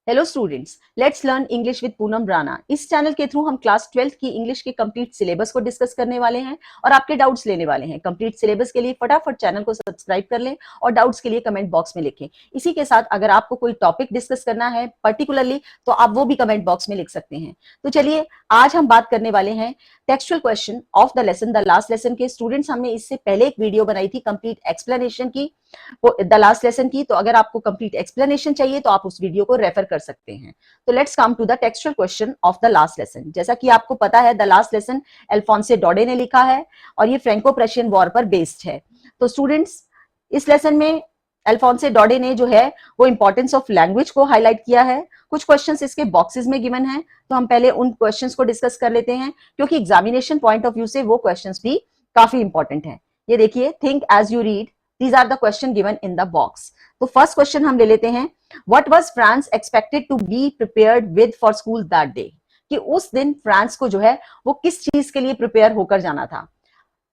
Hello students, let's learn English with Poonam Rana. इस channel के through हम क्लास 12th की इंग्लिश के कंप्लीट सिलेबस को डिस्कस करने वाले हैं और आपके डाउट्स लेने वाले हैं। कंप्लीट सिलेबस के लिए फटाफट चैनल को सब्सक्राइब कर लें और डाउट्स के लिए कमेंट बॉक्स में लिखें। इसी के साथ अगर आपको कोई टॉपिक डिस्कस करना है पर्टिकुलरली तो आप वो भी कमेंट बॉक्स में लिख सकते हैं। तो चलिए आज हम बात करने वाले हैं textual question of the lesson, the last lesson के। स्टूडेंट्स, हमने इससे पहले एक वीडियो बनाई थी कंप्लीट एक्सप्लेनेशन की, द लास्ट लेसन की। तो अगर आपको कंप्लीट एक्सप्लेनेशन चाहिए तो आप उस वीडियो को रेफर कर सकते हैं। तो let's come to the textual question of the last lesson. जैसा कि आपको पता है, the last lesson Alphonse Daudet ने लिखा है और ये फ्रैंको प्रशियन वॉर पर बेस्ड है। तो स्टूडेंट्स, इस लेसन में अल्फोंसे डोडे ने जो है वो इंपॉर्टेंस ऑफ लैंग्वेज को हाईलाइट किया है। कुछ क्वेश्चंस इसके बॉक्सेस में गिवन है, तो हम पहले उन क्वेश्चंस को डिस्कस कर लेते हैं क्योंकि एग्जामिनेशन पॉइंट ऑफ व्यू से वो क्वेश्चंस भी काफी इंपॉर्टेंट है। ये देखिए, think as you read, these are the question given in the box. तो फर्स्ट क्वेश्चन हम ले लेते हैं, what was Franz expected to be prepared with for school that day. कि उस दिन फ्रांस को जो है वो किस चीज के लिए प्रिपेयर होकर जाना था।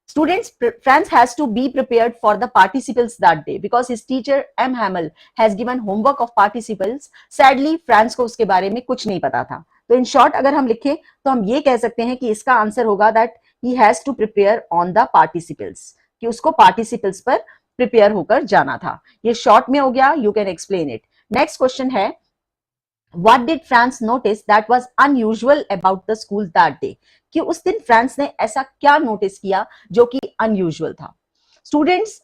Students, France has to be prepared for the participles that day because his teacher M. Hamel has given homework of participles. Sadly, France को उसके बारे में कुछ नहीं पता था। तो इन शॉर्ट अगर हम लिखें तो हम ये कह सकते हैं कि इसका आंसर होगा that he has to prepare on the participles, कि उसको participles पर प्रिपेयर होकर जाना था। ये शॉर्ट में हो गया, you can explain it. Next question है, What did France notice that was unusual about the school that day? कि उस दिन फ्रांस ने ऐसा क्या नोटिस किया जो कि अनयूजुअल था। Students,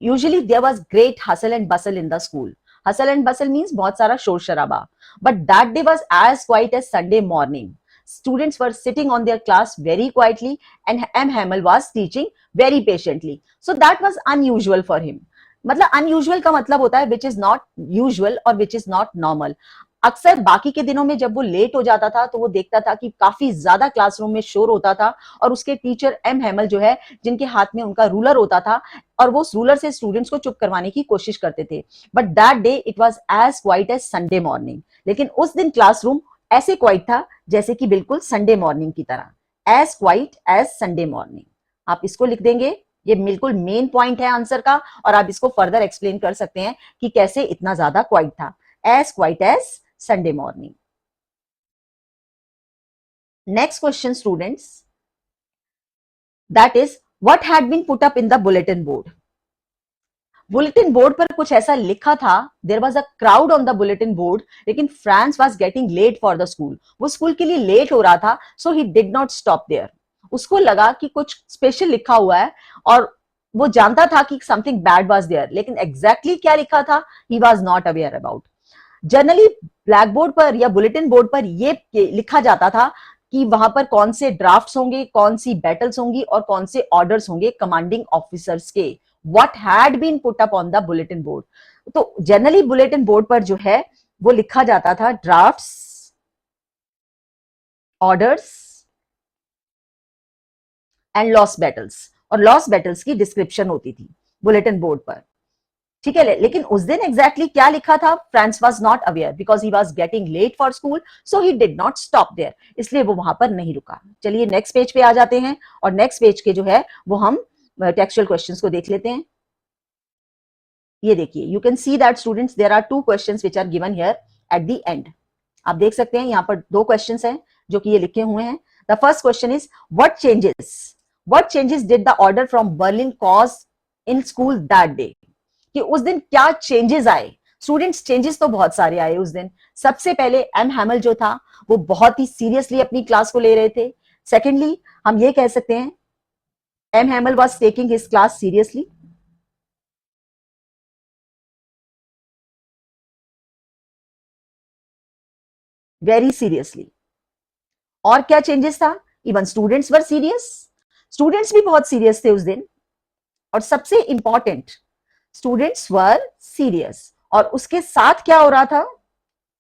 usually there was great hustle and bustle in the school. Hustle and bustle means बहुत सारा शोर शराबा, but that day was as quite as Sunday morning. Students were sitting on their class very quietly and M. Hamel was teaching very patiently. So that was unusual for him. मतलब unusual का मतलब होता है which is not usual और which is not normal. अक्सर बाकी के दिनों में जब वो लेट हो जाता था तो वो देखता था कि काफी ज्यादा क्लासरूम में शोर होता था और उसके टीचर एम हेमल जो है, जिनके हाथ में उनका रूलर होता था और वो उस रूलर से स्टूडेंट्स को चुप करवाने की कोशिश करते थे। But that day it was as quite as Sunday morning. लेकिन उस दिन क्लासरूम ऐसे क्वाइट था जैसे कि बिल्कुल संडे मॉर्निंग की तरह, as quite as Sunday morning. आप इसको लिख देंगे, ये बिल्कुल मेन पॉइंट है आंसर का और आप इसको फर्दर एक्सप्लेन कर सकते हैं कि कैसे इतना ज्यादा क्वाइट था, as quite as Sunday morning. Next question students, that is what had been put up in the bulletin board. Bulletin board पर कुछ ऐसा लिखा था, there was a crowd on the bulletin board, लेकिन France was getting late for the school. वो school के लिए late हो रहा था, so he did not stop there. उसको लगा कि कुछ स्पेशल लिखा हुआ है और वो जानता था कि समथिंग बैड वाज देयर, लेकिन एग्जैक्टली क्या लिखा था he was not aware about. Generally black board पर या बुलेटिन बोर्ड पर ये लिखा जाता था कि वहां पर कौन से ड्राफ्ट्स होंगे, कौन सी बैटल्स होंगी और कौन से ऑर्डर्स होंगे कमांडिंग ऑफिसर्स के। What had been put up on the bulletin board. तो जनरली बुलेटिन बोर्ड पर जो है वो लिखा जाता था drafts, orders and lost battles, और लॉस बैटल्स की डिस्क्रिप्शन होती थी बुलेटिन बोर्ड पर। ठीक है, लेकिन उस दिन एग्जैक्टली क्या लिखा था, Franz was not aware because he was getting late for school, so he did not stop there, इसलिए वो वहां पर नहीं रुका। चलिए नेक्स्ट पेज पे आ जाते हैं और नेक्स्ट पेज के जो है वो हम टेक्सचुअल क्वेश्चंस को देख लेते हैं। ये देखिए, you can see that students there are two questions which are given here at the end. आप देख सकते हैं यहाँ पर दो क्वेश्चंस हैं जो कि ये लिखे हुए हैं। The first question is what changes did the order from Berlin cause in school that day. कि उस दिन क्या चेंजेस आए। स्टूडेंट्स, चेंजेस तो बहुत सारे आए उस दिन। सबसे पहले एम हैमल जो था वो बहुत ही सीरियसली अपनी क्लास को ले रहे थे। सेकेंडली, हम ये कह सकते हैं M Hamel was taking his class seriously. Very seriously. और क्या चेंजेस था, even students were serious. Students भी बहुत सीरियस थे उस दिन। और सबसे इंपॉर्टेंट, स्टूडेंट्स वर सीरियस और उसके साथ क्या हो रहा था,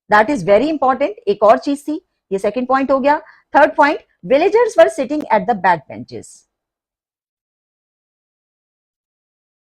दैट इज वेरी इंपॉर्टेंट। एक और चीज थी, ये सेकंड पॉइंट हो गया। Third point, villagers were sitting at the back benches.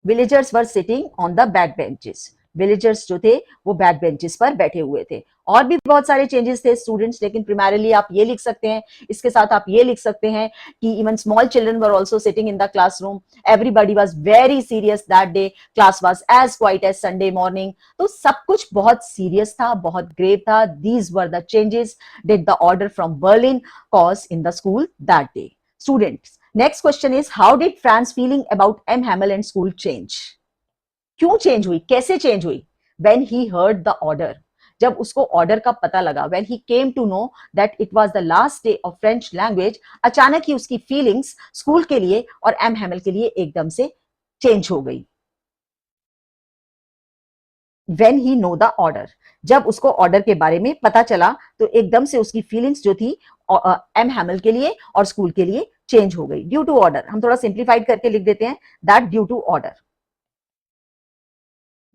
Villagers were sitting on the back benches. Villagers जो थे वो बैक बेंचेस पर बैठे हुए थे। और भी बहुत सारे चेंजेस थे स्टूडेंट्स, लेकिन प्राइमरीली आप ये लिख सकते हैं, इसके साथ आप ये लिख सकते हैं कि even small children were also sitting in the classroom, everybody was very serious that day, class was as quite as Sunday morning. तो सब कुछ बहुत सीरियस था, बहुत ग्रेव था। These were the changes did the order from Berlin cause in the school that day. Students, next question is how did Franz feeling about M Hamel and school change? क्यों change हुई, कैसे change हुई? When he heard the order, जब उसको order का पता लगा, when he came to know that it was the last day of French language, अचानक ही उसकी फीलिंग्स स्कूल के लिए और एम हैमल के लिए एकदम से चेंज हो गई। When he know the order, जब उसको ऑर्डर के बारे में पता चला तो एकदम से उसकी फीलिंग्स जो थी एम हैमल के लिए और स्कूल के लिए चेंज हो गई। ड्यू टू ऑर्डर, हम थोड़ा सिंप्लीफाइड करके लिख देते हैं that due to order.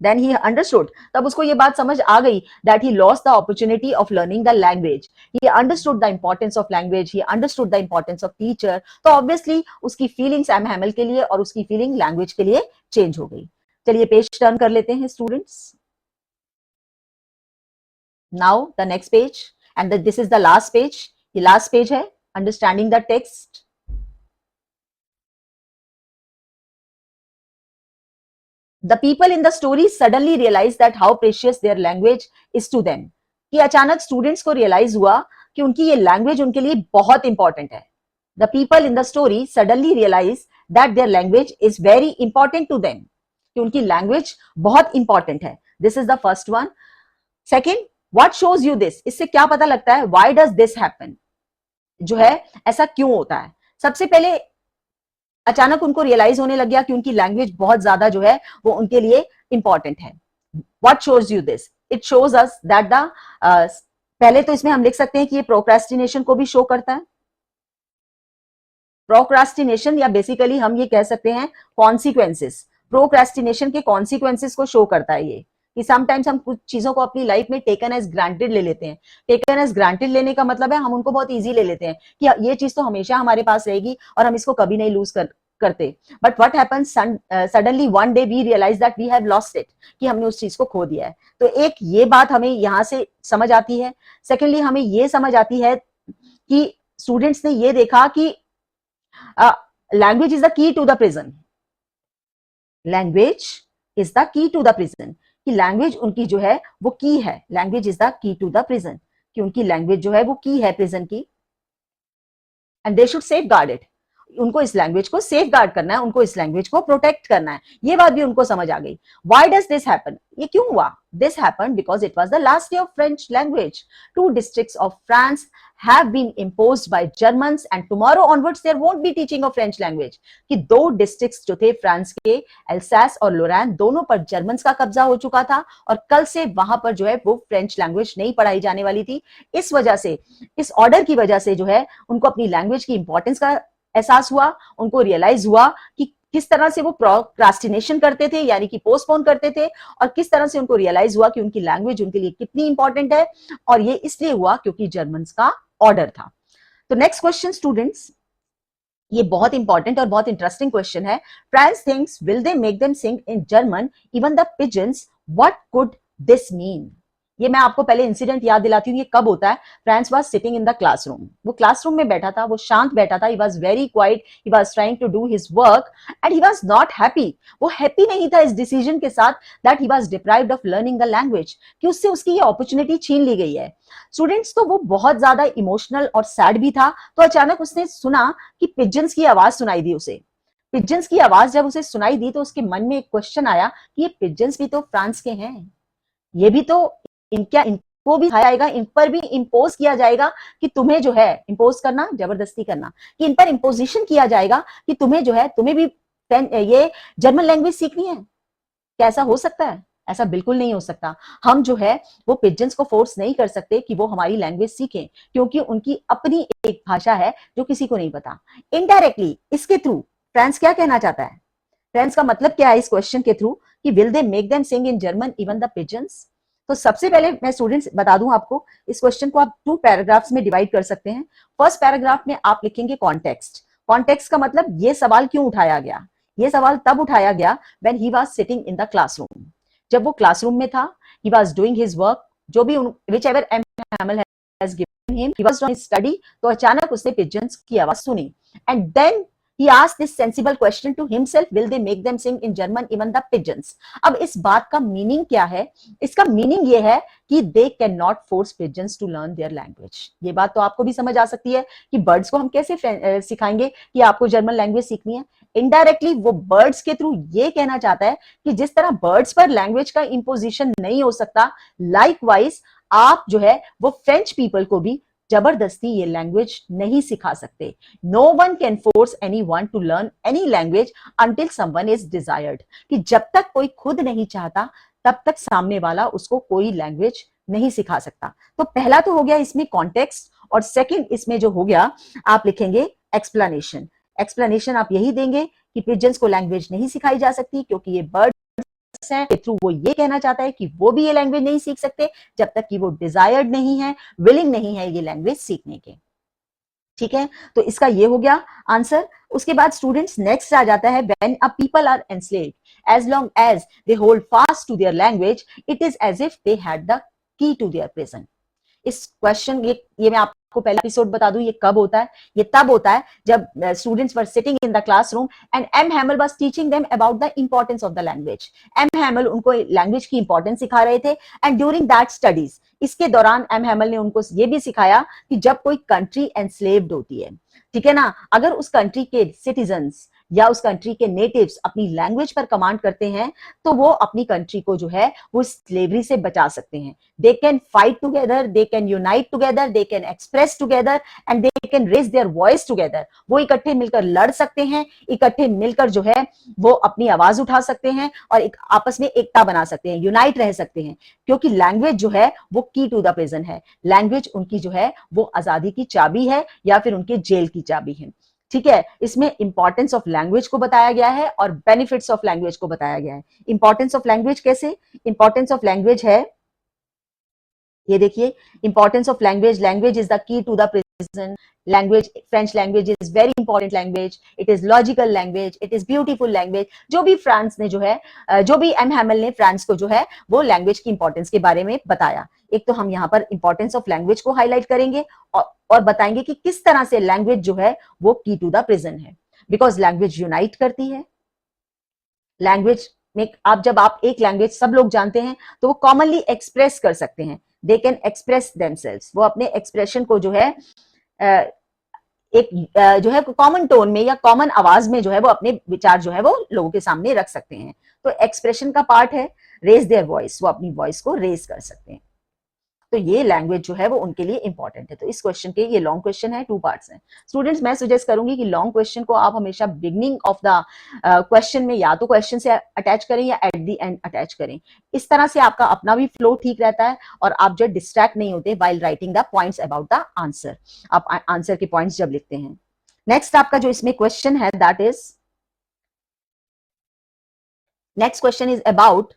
Then he understood, तब उसको ये बात समझ आ गई that he lost the opportunity of learning the language. He understood the importance of language. He understood the importance of teacher. तो obviously उसकी feelings एम हैमल के लिए और उसकी feeling language के लिए change हो गई। चलिए पेज टर्न कर लेते हैं students. Now the next page and this is the last page. ये last page है understanding the text. The people in the story suddenly realized that how precious their language is to them. कि अचानक students को realise हुआ कि उनकी ये language उनके लिए बहुत इंपॉर्टेंट है। The people in the story suddenly realized that their language is very important to them. कि उनकी लैंग्वेज बहुत इंपॉर्टेंट है। This is the first one. Second, what shows you this? इससे क्या पता लगता है? Why does this happen? जो है ऐसा क्यों होता है? सबसे पहले अचानक उनको रियलाइज होने लग गया कि उनकी लैंग्वेज बहुत ज्यादा जो है वो उनके लिए इंपॉर्टेंट है। What shows you this? It shows us that the पहले तो इसमें हम लिख सकते हैं कि ये प्रोक्रेस्टिनेशन को भी शो करता है। प्रोक्रेस्टिनेशन या बेसिकली हम ये कह सकते हैं कॉन्सिक्वेंसेस, प्रोक्रेस्टिनेशन के कॉन्सिक्वेंसेस को शो करता है ये कि समटाइम्स हम कुछ चीजों को अपनी लाइफ में टेकन एज ग्रांटेड ले लेते हैं। टेकन एज ग्रांटेड लेने का मतलब है हम उनको बहुत इजी ले लेते हैं कि ये चीज तो हमेशा हमारे पास रहेगी और हम इसको कभी नहीं लूज करते। But what happens suddenly one day we realise that we have lost it, कि हमने उस चीज को खो दिया है। तो एक ये बात हमें यहाँ से समझ आती है। सेकेंडली हमें ये समझ आती है कि स्टूडेंट्स ने ये देखा कि language is the key to the prison. Language is the key to the prison, कि लैंग्वेज उनकी जो है वो की है। Language is the key to the prison, कि उनकी लैंग्वेज जो है वो की है प्रिजन की। And they should safe guard it, उनको इस लैंग्वेज को सेफ गार्ड करना है, उनको इस लैंग्वेज को प्रोटेक्ट करना है। ये बात भी उनको समझ आ गई। Why does this happen? ये क्यों हुआ? This happen because it was the last day of French language. 2 districts of France have been imposed by Germans and tomorrow onwards there won't be teaching of French language. कि 2 districts जो थे France के, Alsace और लोरेन, दोनों पर Germans का कब्जा हो चुका था और कल से वहां पर जो है वो फ्रेंच लैंग्वेज नहीं पढ़ाई जाने वाली थी। इस वजह से, इस ऑर्डर की वजह से जो है उनको अपनी लैंग्वेज की इंपॉर्टेंस का एहसास हुआ। उनको रियलाइज हुआ कि किस तरह से वो प्रोक्रास्टिनेशन करते थे, यानी कि पोस्टपोन करते थे, और किस तरह से उनको रियलाइज हुआ कि उनकी लैंग्वेज उनके लिए कितनी इंपॉर्टेंट है। और ये इसलिए हुआ क्योंकि जर्मन्स का ऑर्डर था। तो नेक्स्ट क्वेश्चन स्टूडेंट्स, ये बहुत इंपॉर्टेंट और बहुत इंटरेस्टिंग क्वेश्चन है। Franz thinks will they make them sing in German even the pigeons, what could this mean? ये मैं आपको पहले इंसिडेंट याद दिलाती हूँ। ये कब होता है? Franz was sitting in the classroom, वो क्लासरूम में बैठा था, वो शांत बैठा था। He was very quiet, he was trying to do his work and he was not happy. वो हैप्पी नहीं था इस डिसीजन के साथ that he was deprived of learning the language, कि उससे उसकी ये अपॉर्चुनिटी छीन ली गई है। स्टूडेंट्स, तो वो बहुत ज्यादा इमोशनल और सैड भी था। तो अचानक उसने सुना कि पिजन्स की आवाज सुनाई दी उसे। पिजन्स की आवाज जब उसे सुनाई दी तो उसके मन में एक क्वेश्चन आया कि ये पिजन्स भी तो फ्रांस के हैं, ये भी तो इनको भी आएगा, इन पर भी इंपोज किया जाएगा कि तुम्हें जो है, इंपोज करना जबरदस्ती करना, कि इन पर इंपोजिशन किया जाएगा कि तुम्हें जो है, तुम्हें भी ये जर्मन लैंग्वेज सीखनी है। क्या ऐसा हो सकता है? ऐसा बिल्कुल नहीं हो सकता। हम जो है वो पिजन्स को फोर्स नहीं कर सकते कि वो हमारी लैंग्वेज सीखें, क्योंकि उनकी अपनी एक भाषा है जो किसी को नहीं पता। इनडायरेक्टली इसके थ्रू फ्रांस क्या कहना चाहता है? फ्रांस का मतलब क्या है इस क्वेश्चन के थ्रू कि will they make them sing in German even the pigeons? तो सबसे पहले मैं स्टूडेंट्स बता दूं आपको, इस क्वेश्चन को आप 2 पैराग्राफ्स में डिवाइड कर सकते हैं। फर्स्ट पैराग्राफ में आप लिखेंगे कॉन्टेक्स्ट। कॉन्टेक्स्ट का मतलब ये सवाल क्यों उठाया गया? ये सवाल तब उठाया गया when he was sitting in the classroom. जब वो क्लासरूम में था, he was doing his work, जो भी whichever M. Hamel has given him, he was doing his study, तो अचानक उसने pigeons की आवाज सुनी, and then he asked this sensible question to himself, will they make them sing in German, even the pigeons? अब इस बात का मीनिंग क्या है? इसका मीनिंग ये है कि they cannot force pigeons to learn their language. ये बात तो आपको भी समझ आ सकती है कि बर्ड्स को हम कैसे सिखाएंगे कि आपको जर्मन लैंग्वेज सीखनी है। इनडायरेक्टली वो बर्ड्स के थ्रू ये कहना चाहता है कि जिस तरह बर्ड्स पर लैंग्वेज का इंपोजिशन नहीं हो सकता, लाइकवाइज आप जो है वो फ्रेंच पीपल को भी जबरदस्ती ये लैंग्वेज नहीं सिखा सकते। No one can force any one to learn any language until someone is desired, कि जब तक कोई खुद नहीं चाहता तब तक सामने वाला उसको कोई लैंग्वेज नहीं सिखा सकता। तो पहला तो हो गया इसमें कॉन्टेक्स्ट, और सेकंड इसमें जो हो गया आप लिखेंगे एक्सप्लेनेशन। एक्सप्लेनेशन आप यही देंगे कि पिजन्स को लैंग्वेज नहीं सिखाई जा सकती क्योंकि ये बर्ड है, थ्रू वो ये कहना चाहता है कि वो भी ये लैंग्वेज नहीं सीख सकते जब तक कि वो डिजायर्ड नहीं है, विलिंग नहीं है ये लैंग्वेज सीखने के। ठीक है, तो इसका ये हो गया आंसर। उसके बाद स्टूडेंट्स नेक्स्ट आ जाता है, when a people are enslaved as long as they hold fast to their language it is as if they had the key to their prison. इस क्वेश्चन ये मैं आपको पहला एपिसोड बता दूं, ये कब होता है? ये तब होता है जब students were sitting in the classroom and M Hamel was teaching them about the importance of the language. M Hamel उनको लैंग्वेज की इंपॉर्टेंस सिखा रहे थे, एंड ड्यूरिंग दैट स्टडीज, इसके दौरान एम हैमल ने उनको ये भी सिखाया कि जब कोई कंट्री एनस्लेव्ड होती है, ठीक है ना, अगर उस कंट्री के सिटीजन्स या उस कंट्री के नेटिव्स अपनी लैंग्वेज पर कमांड करते हैं तो वो अपनी कंट्री को जो है वो स्लेवरी से बचा सकते हैं। They can fight together, they can unite together, they can express together and they can raise their voice together. वो इकट्ठे मिलकर लड़ सकते हैं, इकट्ठे मिलकर जो है वो अपनी आवाज उठा सकते हैं और एक आपस में एकता बना सकते हैं, यूनाइट रह सकते हैं, क्योंकि लैंग्वेज जो है वो की टू द प्रिजन है। लैंग्वेज उनकी जो है वो आजादी की चाबी है या फिर उनके जेल की चाबी है। ठीक है, इसमें इंपॉर्टेंस ऑफ लैंग्वेज को बताया गया है और बेनिफिट्स ऑफ लैंग्वेज को बताया गया है। इंपॉर्टेंस ऑफ लैंग्वेज कैसे? इंपॉर्टेंस ऑफ लैंग्वेज है, ये देखिए, importance of language, language is the key to the prison. Language, French language is very important language, it is logical language, it is beautiful language. जो भी France ने जो है, जो भी एम हैमल ने फ्रांस को जो है वो लैंग्वेज की इंपॉर्टेंस के बारे में बताया। एक तो हम यहाँ पर इंपॉर्टेंस ऑफ लैंग्वेज को हाईलाइट करेंगे और बताएंगे कि किस तरह से लैंग्वेज जो है वो की टू द प्रिजन है, बिकॉज लैंग्वेज यूनाइट करती है। लैंग्वेज में जब आप एक लैंग्वेज सब लोग जानते हैं तो वो कॉमनली एक्सप्रेस कर सकते हैं, दे कैन एक्सप्रेस देमसेल्व्स। वो अपने एक्सप्रेशन को जो है एक जो है कॉमन टोन में या कॉमन आवाज में जो है वो अपने विचार जो है वो लोगों के सामने रख सकते हैं। तो एक्सप्रेशन का पार्ट है रेज देयर वॉइस, वो अपनी वॉइस को रेज कर सकते हैं। तो ये लैंग्वेज जो है वो उनके लिए इंपॉर्टेंट है। तो इस क्वेश्चन के, ये लॉन्ग क्वेश्चन है, 2 पार्ट्स हैं। स्टूडेंट्स, मैं सजेस्ट करूंगी कि लॉन्ग क्वेश्चन को आप हमेशा बिगनिंग ऑफ द क्वेश्चन में या तो क्वेश्चन से अटैच करें या एट द एंड अटैच करें। इस तरह से आपका अपना भी फ्लो ठीक रहता है और आप जो डिस्ट्रैक्ट नहीं होते while writing the points about the answer. आप आंसर के पॉइंट्स जब लिखते हैं। नेक्स्ट आपका जो इसमें क्वेश्चन है that is, next question is about,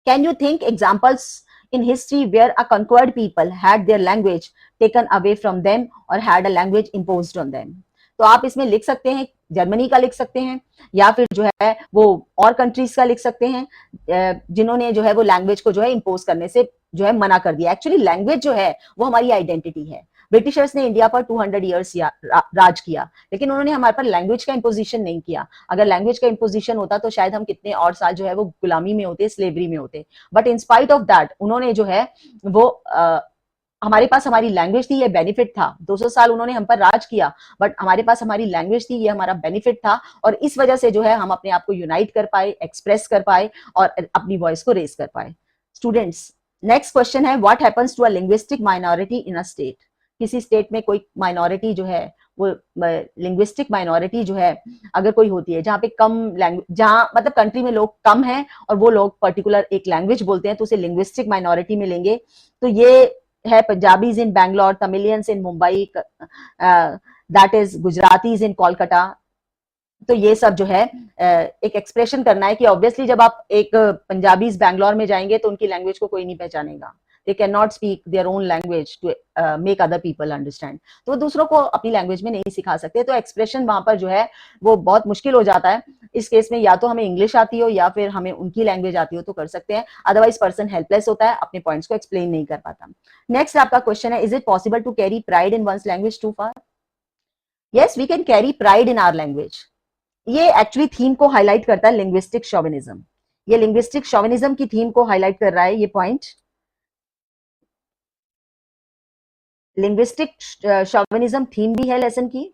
can you think examples in history where a conquered people had their language taken away from them or had a language imposed on them? तो आप इसमें लिख सकते हैं, Germany का लिख सकते हैं या फिर जो है वो और कंट्रीज का लिख सकते हैं जिन्होंने जो है वो लैंग्वेज को जो है इम्पोज करने से जो है मना कर दिया। एक्चुअली लैंग्वेज जो है वो हमारी आइडेंटिटी है। ब्रिटिशर्स ने इंडिया पर 200 ईयर्स राज किया, लेकिन उन्होंने हमारे पर लैंग्वेज का इंपोजिशन नहीं किया। अगर लैंग्वेज का इंपोजिशन होता तो शायद हम कितने और साल जो है वो गुलामी में होते, स्लेवरी में होते। But in spite of that उन्होंने जो है वो हमारे पास हमारी लैंग्वेज थी, ये बेनिफिट था। 200 साल उन्होंने हम पर राज किया, बट हमारे पास हमारी लैंग्वेज थी, ये हमारा बेनिफिट था, और इस वजह से जो है हम अपने आप को यूनाइट कर पाए, एक्सप्रेस कर पाए और अपनी वॉइस को रेज कर पाए। स्टूडेंट्स, नेक्स्ट क्वेश्चन है, what happens to a linguistic minority in a state? किसी स्टेट में कोई माइनॉरिटी जो है वो लिंग्विस्टिक माइनॉरिटी जो है अगर कोई होती है, जहाँ पे कम लैंग्वेज, जहाँ मतलब कंट्री में लोग कम हैं और वो लोग पर्टिकुलर एक लैंग्वेज बोलते हैं, तो उसे लिंग्विस्टिक माइनॉरिटी में लेंगे। तो ये है Punjabis in Bangalore, Tamilians in Mumbai, that is Gujaratis in Kolkata. तो ये सब जो है एक एक्सप्रेशन करना है कि ऑब्वियसली जब आप एक पंजाबीज बैंगलोर में जाएंगे तो उनकी लैंग्वेज को कोई नहीं पहचानेगा, they can not speak their own language to make other people understand, तो वो दूसरों को अपनी लैंग्वेज में नहीं सिखा सकते, तो एक्सप्रेशन वहां पर जो है वो बहुत मुश्किल हो जाता है। इस केस में या तो हमें इंग्लिश आती हो या फिर हमें उनकी लैंग्वेज आती हो तो कर सकते हैं, अदरवाइज पर्सन हेल्पलेस होता है, अपने पॉइंट्स को एक्सप्लेन नहीं कर पाता। नेक्स्ट आपका क्वेश्चन है, is it possible to carry pride in one's language too far? Yes, we can carry pride in our language. ये एक्चुअली थीम को हाईलाइट करता है, लिंग्विस्टिक शोविनिज्म। ये लिंग्विस्टिक शोविनिज्म की थीम को हाईलाइट कर रहा है ये पॉइंट। लिंग्विस्टिक शोविनिज्म थीम भी है लेसन की,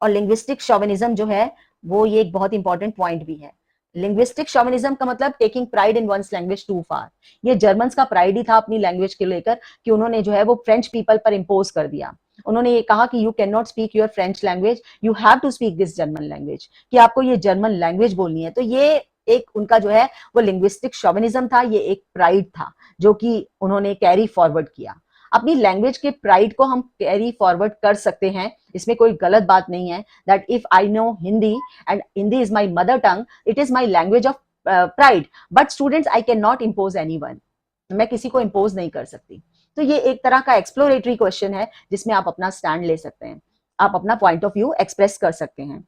और लिंग्विस्टिक शोविनिज्म जो है वो ये एक बहुत इंपॉर्टेंट पॉइंट भी है। लिंग्विस्टिक शोविनिज्म का मतलब taking pride in one's language too far. ये जर्मन्स का प्राइड ही था अपनी लैंग्वेज के लेकर कि उन्होंने जो है वो फ्रेंच पीपल पर इम्पोज कर दिया। उन्होंने ये कहा कि you can not speak your French language, you have to speak this German language, कि आपको ये जर्मन लैंग्वेज बोलनी है। तो ये एक उनका जो है वो लिंग्विस्टिक शोविनिज्म था, ये एक प्राइड था जो कि उन्होंने कैरी फॉरवर्ड किया। अपनी लैंग्वेज के प्राइड को हम कैरी फॉरवर्ड कर सकते हैं, इसमें कोई गलत बात नहीं है। That if I know Hindi and Hindi is my mother tongue, it is my language of pride, but students I can not impose anyone, मैं किसी को इम्पोज नहीं कर सकती। तो ये एक तरह का एक्सप्लोरेटरी क्वेश्चन है जिसमें आप अपना स्टैंड ले सकते हैं, आप अपना पॉइंट ऑफ व्यू एक्सप्रेस कर सकते हैं।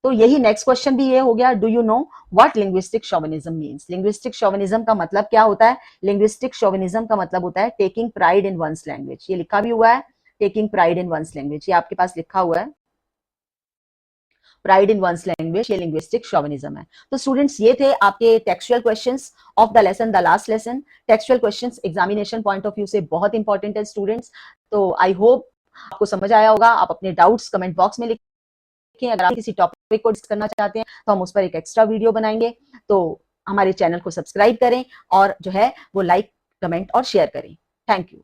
तो यही नेक्स्ट क्वेश्चन भी ये हो गया, do you know what linguistic chauvinism means? Linguistic chauvinism का मतलब क्या होता है? लिंग्विस्टिक शोविनिज्म का मतलब होता है taking pride in one's language. ये लिखा भी हुआ है, taking pride in one's language, ये आपके पास लिखा हुआ है, प्राइड इन वंस लैंग्वेज, ये लिंग्विस्टिक शोविनिज्म है। तो स्टूडेंट्स ये थे आपके textual questions of the lesson, the last lesson. Textual questions examination point of view से बहुत इंपॉर्टेंट है स्टूडेंट्स। तो आई होप आपको समझ आया होगा। आप अपने डाउट्स कमेंट बॉक्स में लिखें। अगर आप किसी टॉपिक को डिस्कस करना चाहते हैं तो हम उस पर एक एक्स्ट्रा वीडियो बनाएंगे। तो हमारे चैनल को सब्सक्राइब करें और जो है वो लाइक, कमेंट और शेयर करें। Thank you.